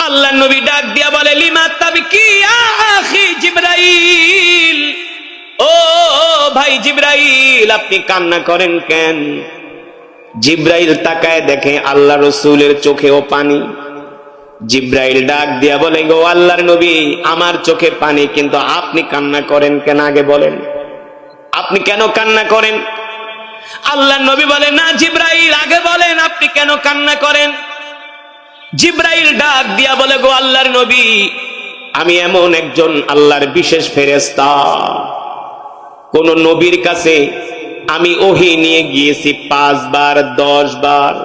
আল্লাহর নবী ডাক দিয়া বলে, লিমা তাবকি ইয়া আখি জিবরাইল, ও ভাই জিবরাইল, আপনি কান্না করেন কেন? জিবরাইল তাকায় দেখে আল্লাহ রসুলের চোখেও পানি। জিবরাইল ডাক দিয়া বলে, গো আল্লাহর নবী, আমার চোখে পানি, কিন্তু আপনি কান্না করেন কেন? আগে বলেন, আপনি কেন কান্না করেন? আল্লাহর নবী বলে, না জিবরাইল, আগে বলেন আপনি কেন কান্না করেন? জিবরাইল ডাক দিয়া বলে, গো আল্লাহর নবী, আমি এমন একজন আল্লাহর বিশেষ ফেরেশতা, কোন নবীর কাছে আমি ওহী নিয়ে গিয়েছি 5 বার 10 বার,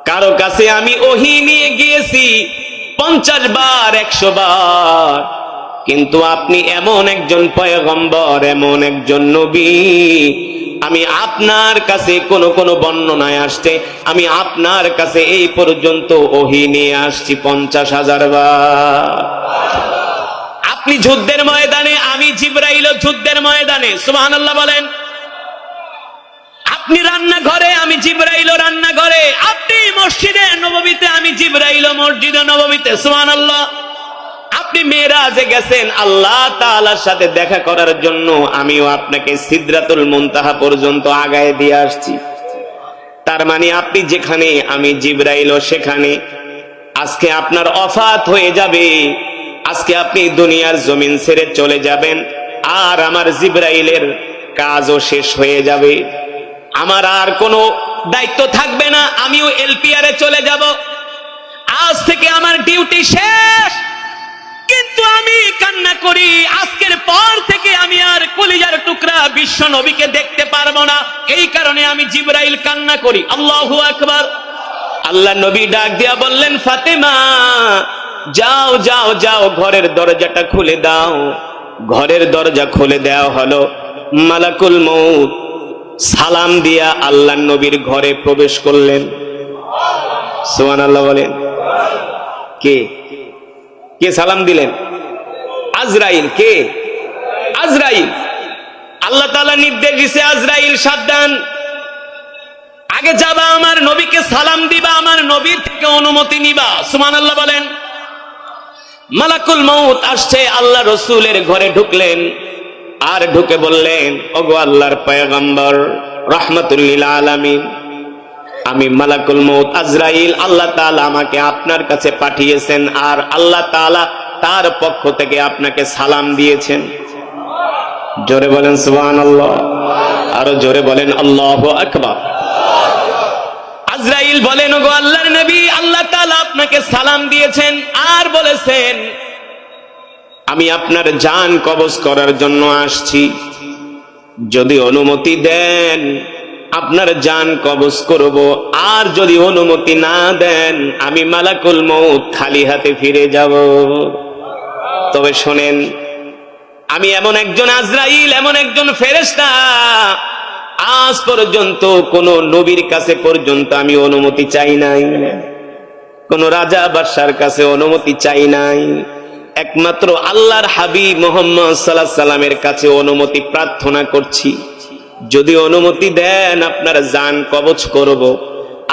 কারো কাছে আমি ওহী নিয়ে গিয়েছি 50 বার 100 বার, কিন্তু আপনি এমন একজন পয়গম্বর, এমন একজন নবী, আমি আপনার কাছে কোন বর্ণনায় আসছে আমি আপনার কাছে এই পর্যন্ত ওহী নিয়ে আসছি 50,000 বার। আপনি যুদ্ধের ময়দানে, আমি জিবরাইল যুদ্ধের ময়দানে, সুবহানাল্লাহ বলেন। আপনি রান্নাঘরে, আমি জিবরাইল রান্নাঘরে। আপনি মসজিদে নববীতে, আমি জিবরাইল মসজিদে নববীতে, সুবহানাল্লাহ। আপনি মেরাজে গেছেন আল্লাহ তাআলার সাথে দেখা করার জন্য, আমিও আপনাকে সিদরাতুল মুনতাহা পর্যন্ত আগায় দিয়ে আসছি। তার মানে আপনি যেখানে, আমি জিবরাইলও সেখানে। আজকে আপনার ওফাত হয়ে যাবে, আজকে আপনি দুনিয়ার জমিন ছেড়ে চলে যাবেন, আর আমার জিবরাইলের কাজও শেষ হয়ে যাবে, আমার আর কোনো দায়িত্ব থাকবে না, আমিও এলপিআরে চলে যাব, আজ থেকে আমার ডিউটি শেষ। কিন্তু আমি কান্না করি, আজকের পর থেকে আমি আর কলিজার টুকরা বিশ্ব নবীকে দেখতে পারবো না, এই কারণে আমি জিবরাইল কান্না করি। আল্লাহু আকবার। আল্লাহ নবী ডাক দিয়া বললেন, ফাতেমা যাও যাও যাও, ঘরের দরজাটা খুলে দাও। ঘরের দরজা খুলে দেওয়া হলো। মালাকুল মউত সালাম দিয়া আল্লাহ নবীর ঘরে প্রবেশ করলেন। সুবহানাল্লাহ বলেন। কে কে সালাম দিলেন? আজরাইল। কে? আজরাইল। আল্লাহ তাআলা নির্দেশ দিয়েছে, আজরাইল সাবধান, আগে যাবা আমার নবীকে সালাম দিবা, আমার নবীর থেকে অনুমতি নিবা। সুবহানাল্লাহ বলেন। মালাকুল মউত আসছে, আল্লাহ রসুলের ঘরে ঢুকলেন, আর ঢুকে বললেন, ওগো আল্লাহর পয়গম্বর রাহমাতুল লিল আলামিন, আমি মালাকুল মউত আজরাইল, আল্লাহ তাআলা আমাকে আপনার কাছে পাঠিয়েছেন, আর আল্লাহ তাআলা তার পক্ষ থেকে আপনাকে সালাম দিয়েছেন। জোরে বলেন সুবহানাল্লাহ, আরো জোরে বলেন আল্লাহু আকবার। আজরাইল বলেন, ওগো আল্লাহর নবী, আল্লাহ তাআলা আপনাকে সালাম দিয়েছেন, আর বলেছেন আমি আপনার জান কবজ করার জন্য আসছি, যদি অনুমতি দেন আপনার জান কবজ করব, আর যদি অনুমতি না দেন আমি মালাকুল মউত খালি হাতে ফিরে যাব। তবে শোনেন, আমি এমন একজন আজরাইল, এমন একজন ফেরেশতা, আজ পর্যন্ত কোন নবীর কাছে পর্যন্ত আমি অনুমতি চাই নাই, কোন রাজা বাদশার কাছে অনুমতি চাই নাই, একমাত্র আল্লাহর হাবিব মুহাম্মদ সাল্লাল্লাহু আলাইহি সাল্লামের কাছে অনুমতি প্রার্থনা করছি, যদি অনুমতি দেন আপনার জান কবজ করব,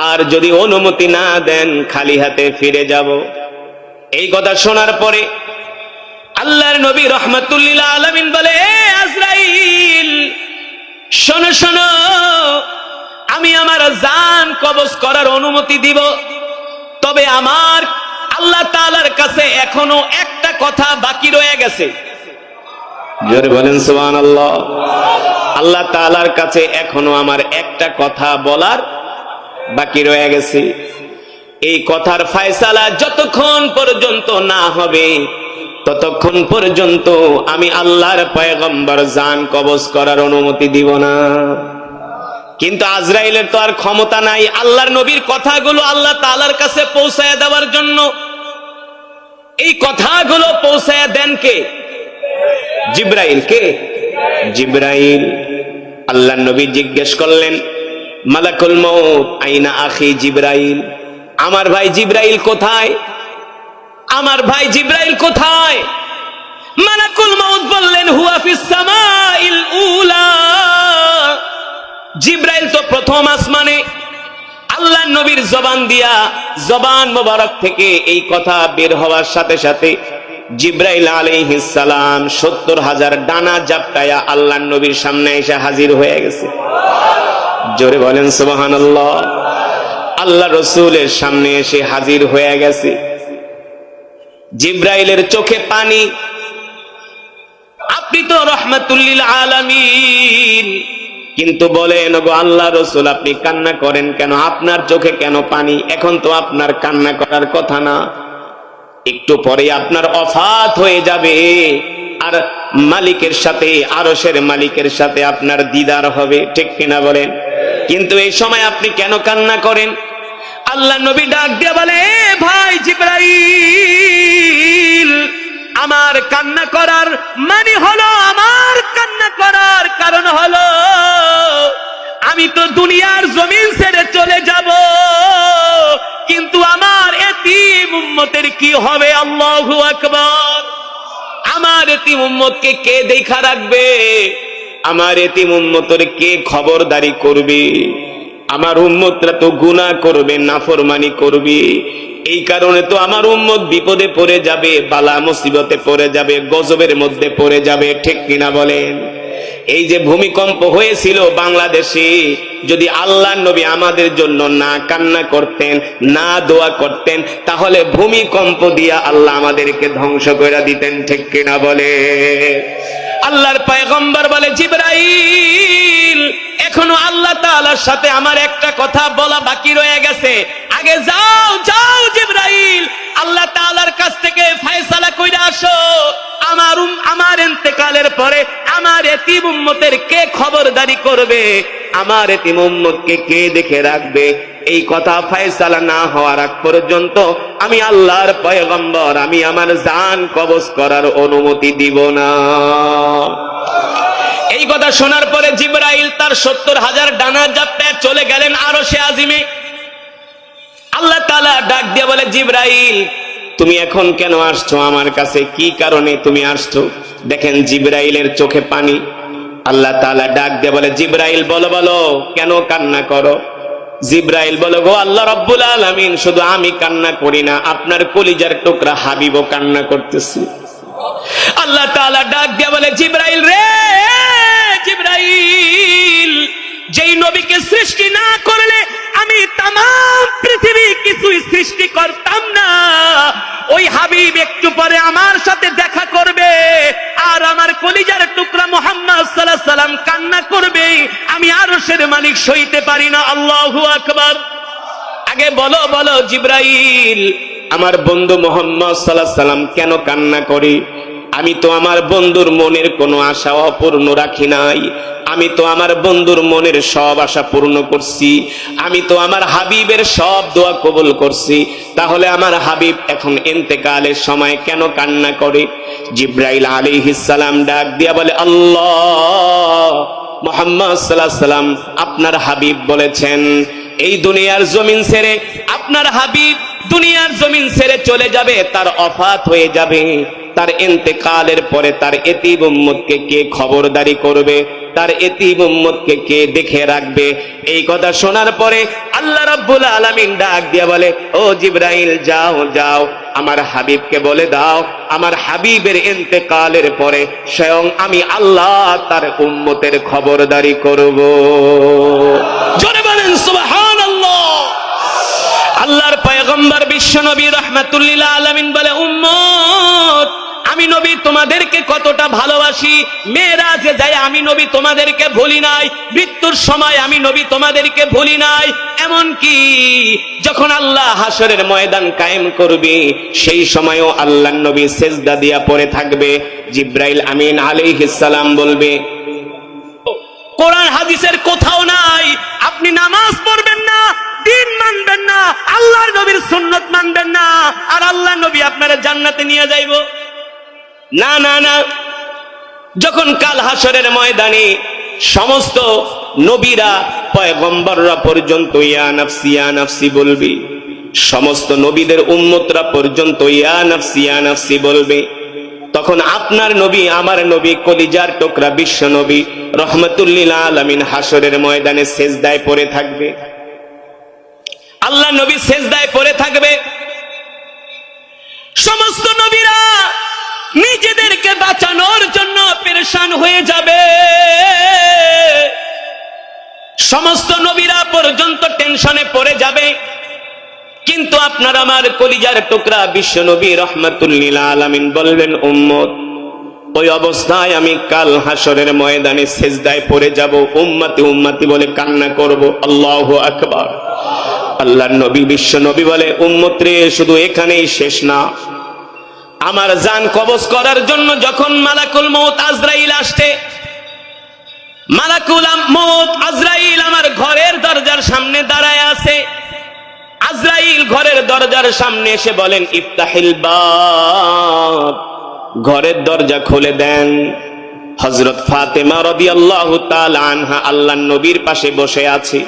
আর যদি অনুমতি না দেন খালি হাতে ফিরে যাব। এই কথা শোনার পরে আল্লাহর নবী রাহমাতুল লিল আলামিন বলে, এ আজরাইল শোনো শোনো, আমি আমার জান কবজ করার অনুমতি দিব, তবে আমার আল্লাহ তাআলার কাছে এখনো একটা কথা বাকি রয়ে গেছে। জোরে বলেন সুবহানাল্লাহ। আল্লাহ তাআলার কাছে এখনো আমার একটা কথা বলার বাকি রয়ে গেছে। এই কথার ফয়সালা যতক্ষণ পর্যন্ত না হবে ততক্ষণ পর্যন্ত আমি আল্লাহর পয়গম্বর জান কবজ করার অনুমতি দিব না। কিন্তু আজরাইলের তো আর ক্ষমতা নাই আল্লাহর নবীর কথাগুলো আল্লাহ তাআলার কাছে পৌঁছায় দেওয়ার জন্য। এই কথাগুলো পৌঁছায় দেন কে? জিবরাইল। কে? জিবরাইল। আল্লাহর নবী জিজ্ঞেস করলেন, মালাকুল মউত আইনা আখি জিবরাইল, আমার ভাই জিবরাইল কোথায়? আমার ভাই জিবরাইল কোথায়? মালাকুল মউত বললেন, হুয়া ফিস সামাইল উলা। জিবরাইল তো প্রথম আসমানে, আল্লাহ নবীর জবান দিয়া, জবান মোবারক থেকে এই কথা বের হওয়ার সাথে সাথে জিব্রাইল আলাইহিস সালাম ৭০,০০০ ডানা জাপটায়া আল্লাহ নবীর সামনে এসে হাজির হয়ে গেছে। জোরে বলেন সুবহানাল্লাহ। আল্লাহ রাসূলের সামনে এসে হাজির হয়ে গেছে। জিব্রাইলের চোখে পানি। আপনি তো রাহমাতুল লিল আলামিন, কিন্তু বলেন গো আল্লাহ রাসূল, আপনি কান্না করেন কেন? আপনার চোখে কেন পানি? এখন তো আপনার কান্না করার কথা না, একটু পরে আপনার ওফাত হয়ে যাবে, আর মালিকের সাথে, আরশের মালিকের সাথে আপনার দিদার হবে, ঠিক কিনা বলেন? কিন্তু এই সময় আপনি কেন কান্না করেন? আল্লাহ নবী ডাক দিয়ে বলে, ভাই জিবরাইল, আমার কান্না করার মানে হলো, আমার কান্না করার কারণ হলো আমি তো দুনিয়ার জমিন ছেড়ে চলে যাব, কিন্তু আমার এতিম উম্মতের কি হবে? আল্লাহু আকবার। আমার এতিম উম্মতকে কে দেখা রাখবে? আমার এতিম উম্মতের কে খবরদারি করবে? আমার উম্মতরা তো গুনাহ করবে, নাফরমানি করবে, এই কারণে তো আমার উম্মত বিপদে পড়ে যাবে, বালা মুসিবতে পড়ে যাবে, গজবের মধ্যে পড়ে যাবে, ঠিক কিনা বলেন? এই যে ভূমিকম্প হয়েছিল বাংলাদেশে, যদি আল্লাহর নবী আমাদের জন্য না কান্না করতেন, না দোয়া করতেন, তাহলে ভূমিকম্প দিয়া আল্লাহ আমাদেরকে ধ্বংস করে দিতেন, ঠিক কিনা বলে? আল্লাহর পয়গম্বর বলে, জিবরাইল, এখনো আল্লাহ তাআলার সাথে আমার একটা কথা বলা বাকি রয়ে গেছে, আগে যাও যাও জিবরাইল, আল্লাহ তাআলার কাছ থেকে ফয়সালা কইরা আসো, আমার ইন্তেকালের পরে আমার এতিম উম্মতের কে খবরদারি করবে, আমার এতিম উম্মতকে কে দেখে রাখবে, এই কথা ফয়সালা না হওয়ার আগ পর্যন্ত আমি আল্লাহর পয়গম্বর, আমি আমার জান কবজ করার অনুমতি দিব না। এই কথা শোনার পরে জিবরাইল তার ৭০,০০০ ডানা জাপটায় চলে গেলেন আরশে আজিমে। আল্লাহ তাআলা ডাক দিয়ে বলে, জিবরাইল, তুমি এখন কেন আসছো আমার কাছে? কি কারণে তুমি আসছো? দেখেন জিবরাইলের চোখে পানি। আল্লাহ তাআলা ডাক দিয়ে বলে, জিবরাইল, বলো বলো, কেন কান্না করো? জিবরাইল বলে, গো আল্লাহ রাব্বুল আলামিন, শুধু আমি কান্না করি না, আপনার কলিজার টুকরা হাবিবও কান্না করতেছে। আল্লাহ তাআলা ডাক দিয়ে বলে, জিবরাইল রে, জিবরাইল, যেই নবীকে সৃষ্টি না করলে আমি তাম পৃথিবী কিছুই সৃষ্টি করতাম না, ওই হাবিব একটু পরে আমার সাথে দেখা করবে, আর আমার কলিজার টুকরা মুহাম্মদ সাল্লাল্লাহু আলাইহি সাল্লাম কান্না করবে, আমি আরশের মালিক সইতে পারি না। আল্লাহু আকবার। আগে বলো বলো জিবরাইল, আমার বন্ধু মুহাম্মদ সাল্লাল্লাহু আলাইহি সাল্লাম কেন কান্না করে? আমি তো আমার বন্ধুর মনের কোনো আশা অপূর্ণ রাখি নাই, আমি তো আমার বন্ধুর মনের সব আশা পূর্ণ করছি, আমি তো আমার হাবিবের সব দোয়া কবুল করছি, তাহলে আমার হাবিব এখন ইন্তেকালের সময় কেন কান্না করে? জিবরাইল আলাইহিস সালাম ডাক দিয়া বলে, আল্লাহ, মুহাম্মদ সাল্লাল্লাহু আলাইহি সাল্লাম আপনার হাবিব বলেছেন, এই দুনিয়ার জমিন ছেড়ে আপনার হাবিব দুনিয়ার জমিন ছেড়ে চলে যাবে, তার ওফাত হয়ে যাবে, তার ইন্তেকালের পরে তার এতিম উম্মতকে কে খবরদারি করবে, তার এতিম উম্মতকে কে দেখে রাখবে? এই কথা শোনার পরে আল্লাহ রাব্বুল আলামিন ডাক দিয়ে বলে, ও জিবরাইল, যাও যাও, আমার হাবিবকে বলে দাও, আমার হাবিবের ইন্তেকালের পরে স্বয়ং আমি আল্লাহ তার উম্মতের খবরদারি করব। জোরে বলেন সুবহানাল্লাহ। আল্লাহর পয়গম্বর বিশ্বনবী রাহমাতুল লিল আলামিন বলে, উম্মত, আমি নবী তোমাদেরকে কতটা ভালোবাসি, মেরাজে যায় আমি নবী তোমাদেরকে ভুলি নাই, মৃত্যুর সময় আমি নবী তোমাদেরকে ভুলি নাই, এমন কি যখন আল্লাহ হাসরের ময়দান কায়েম করবে সেই সময়ও আল্লাহর নবী সিজদা দিয়া পড়ে থাকবে। জিবরাইল আমিন আলাইহিস সালাম বলবে, কোরআন হাদিসের কোথাও নাই আপনি নামাজ পড়বেন না, দিন মানবেন না, আল্লাহর নবীর সুন্নাত মানবেন না, আর আল্লাহর নবী আপনারা জান্নাতে নিয়ে যাইব। না না না, যখন কাল হাসরের ময়দানে সমস্ত নবীরা পয়গম্বররা পর্যন্ত ইয়া নাফসি ইয়া নাফসি বলবে, সমস্ত নবীদের উম্মতরা পর্যন্ত ইয়া নাফসি ইয়া নাফসি বলবে, তখন আপনার নবী, আমার নবী, কলিজার টুকরা বিশ্ব নবী রাহমাতুল লিল আলামিন হাসরের ময়দানে সিজদায় পড়ে থাকবে। আল্লাহ নবী সেজদায় পড়ে থাকবে। সমস্ত নবীরা নিজেদেরকে বাঁচানোর জন্য পেরেশান হয়ে যাবে, সমস্ত নবীরা পর্যন্ত টেনশনে পড়ে যাবে। কিন্তু আপনার আমার কলিজার টুকরা বিশ্ব নবী রাহমাতুল লিল আলামিন বলবেন, উম্মত ওই অবস্থায় আমি কাল হাসরের ময়দানে সেজদায় পড়ে যাব, উম্মতি উম্মতি বলে কান্না করব। আল্লাহু আকবার। আল্লাহর নবী বিশ্ব নবী বলে, উম্মত রে, শুধু এখানেই শেষ না, আমার জান কবজ করার জন্য যখন মালাকুল মউত আজরাইল আসছে, মালাকুল মউত আজরাইল আমার ঘরের দরজার সামনে দাঁড়ায় আছে। আজরাইল ঘরের দরজার সামনে এসে বলেন, ইফতাহিল বাব, ঘরের দরজা খুলে দেন। হযরত ফাতেমা রাদিয়াল্লাহু তাআলা আনহা আল্লাহর নবীর পাশে বসে আছে।